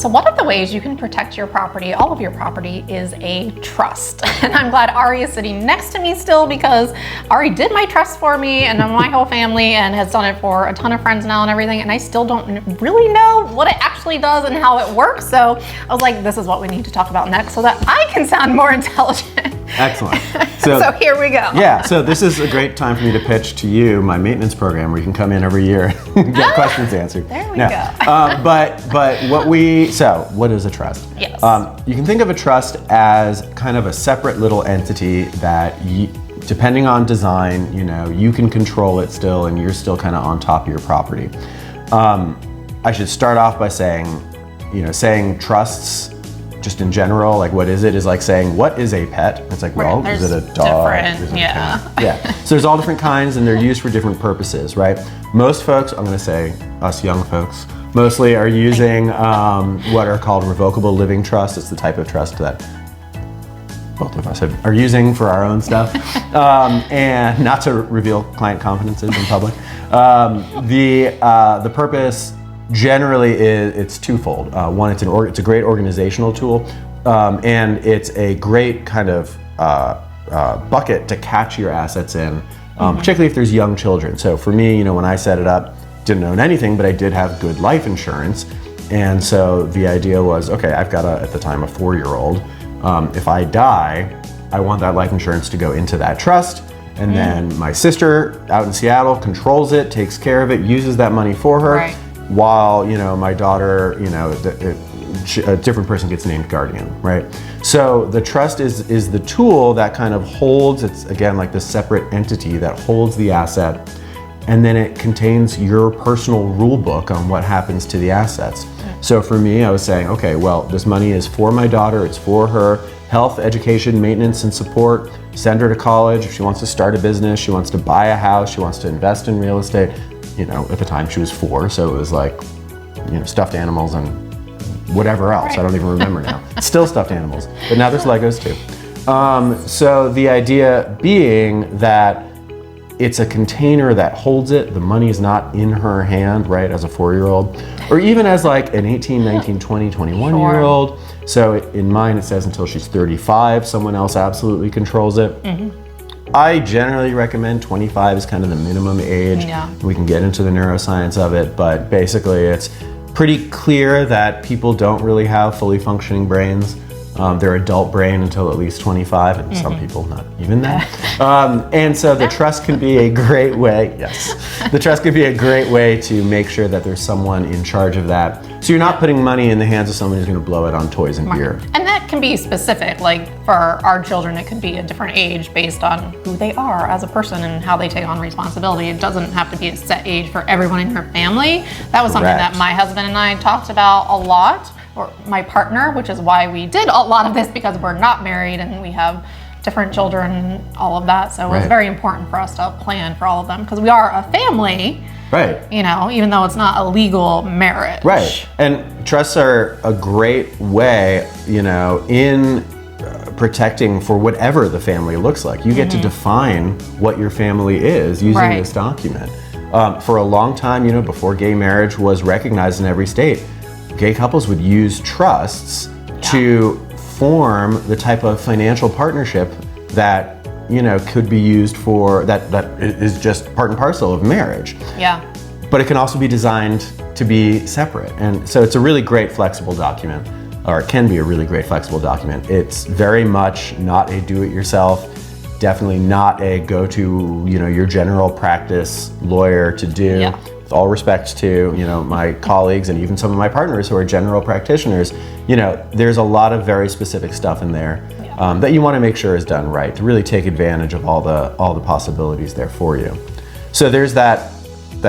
So one of the ways you can protect your property, all of your property, is a trust. And I'm glad Ari is sitting next to me still, because Ari did my trust for me and my whole family, and has done it for a ton of friends now and everything. And I still don't really know what it actually does and how it works. So I was like, this is what we need to talk about next so that I can sound more intelligent. Excellent. So here we go. Yeah, so this is a great time for me to pitch to you my maintenance program where you can come in every year and get questions answered. There we go. What is a trust? Yes. You can think of a trust as kind of a separate little entity that, depending on design, you can control it still, and you're still kind of on top of your property. I should start off by saying, saying trusts just in general, like what is it, is like saying, what is a pet? It's like, well, is it a dog? Is it a cat? Yeah. So there's all different kinds, and they're used for different purposes, right? Most folks, I'm gonna say us young folks, mostly are using what are called revocable living trusts. It's the type of trust that both of us are using for our own stuff, and not to reveal client confidences in public. The purpose generally it's twofold. One, it's a great organizational tool, and it's a great kind of bucket to catch your assets in, particularly if there's young children. So for me, when I set it up, didn't own anything, but I did have good life insurance. And so the idea was, okay, I've got at the time, a 4-year-old. If I die, I want that life insurance to go into that trust. And then my sister out in Seattle controls it, takes care of it, uses that money for her. Right. While, my daughter, a different person gets named guardian, right? So the trust is the tool that kind of holds, it's again like this separate entity that holds the asset, and then it contains your personal rule book on what happens to the assets. So for me, I was saying, okay, well, this money is for my daughter, it's for her health, education, maintenance, and support. Send her to college. If she wants to start a business, she wants to buy a house, she wants to invest in real estate. At the time she was 4, so it was like, stuffed animals and whatever else. Right. I don't even remember now. Still stuffed animals, but now there's Legos too. So the idea being that it's a container that holds it. The money is not in her hand, right, as a 4-year-old, or even as like an 18, 19, 20, 21-year-old. So in mine, it says until she's 35, someone else absolutely controls it. I generally recommend 25 is kind of the minimum age. Yeah. We can get into the neuroscience of it, but basically it's pretty clear that people don't really have fully functioning brains. Their adult brain until at least 25, and some people not even that. And so the trust can be a great way, the trust can be a great way to make sure that there's someone in charge of that. So you're not putting money in the hands of someone who's gonna blow it on toys and beer. And that can be specific, like for our children, it could be a different age based on who they are as a person and how they take on responsibility. It doesn't have to be a set age for everyone in your family. That was something that my husband and I talked about a lot, or my partner, which is why we did a lot of this, because we're not married and we have different children and all of that. So it was very important for us to plan for all of them, because we are a family. Right. Even though it's not a legal marriage. Right. And trusts are a great way, in protecting for whatever the family looks like. You get to define what your family is using this document. For a long time, before gay marriage was recognized in every state, gay couples would use trusts to form the type of financial partnership that could be used for that is just part and parcel of marriage. Yeah. But it can also be designed to be separate, and so it's a really great flexible document, or it can be a really great flexible document. It's very much not a do-it-yourself, definitely not a go-to your general practice lawyer to do. Yeah. With all respect to my colleagues and even some of my partners who are general practitioners, there's a lot of very specific stuff in there that you want to make sure is done right to really take advantage of all the possibilities there for you. So there's that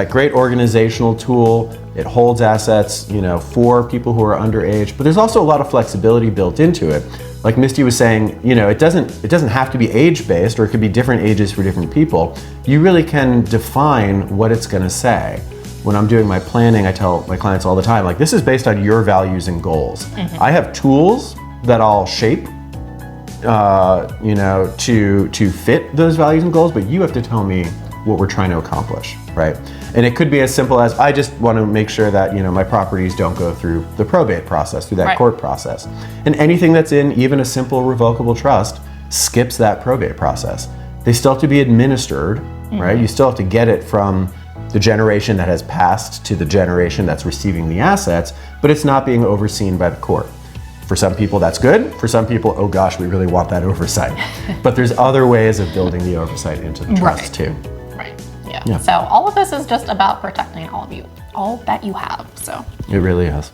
great organizational tool. It holds assets, for people who are underage, but there's also a lot of flexibility built into it. Like Misty was saying, it doesn't have to be age-based, or it could be different ages for different people. You really can define what it's going to say. When I'm doing my planning, I tell my clients all the time, like, this is based on your values and goals. I have tools that I'll shape, to fit those values and goals, but you have to tell me what we're trying to accomplish, right? And it could be as simple as, I just want to make sure that, you know, my properties don't go through the probate process, through that Right. court process. And anything that's in even a simple revocable trust skips that probate process. They still have to be administered, right? You still have to get it from the generation that has passed to the generation that's receiving the assets, but it's not being overseen by the court. For some people, that's good. For some people, oh gosh, we really want that oversight. But there's other ways of building the oversight into the trust Right. too. Right. Yeah. Yeah. So all of this is just about protecting all of you, all that you have. So. It really is.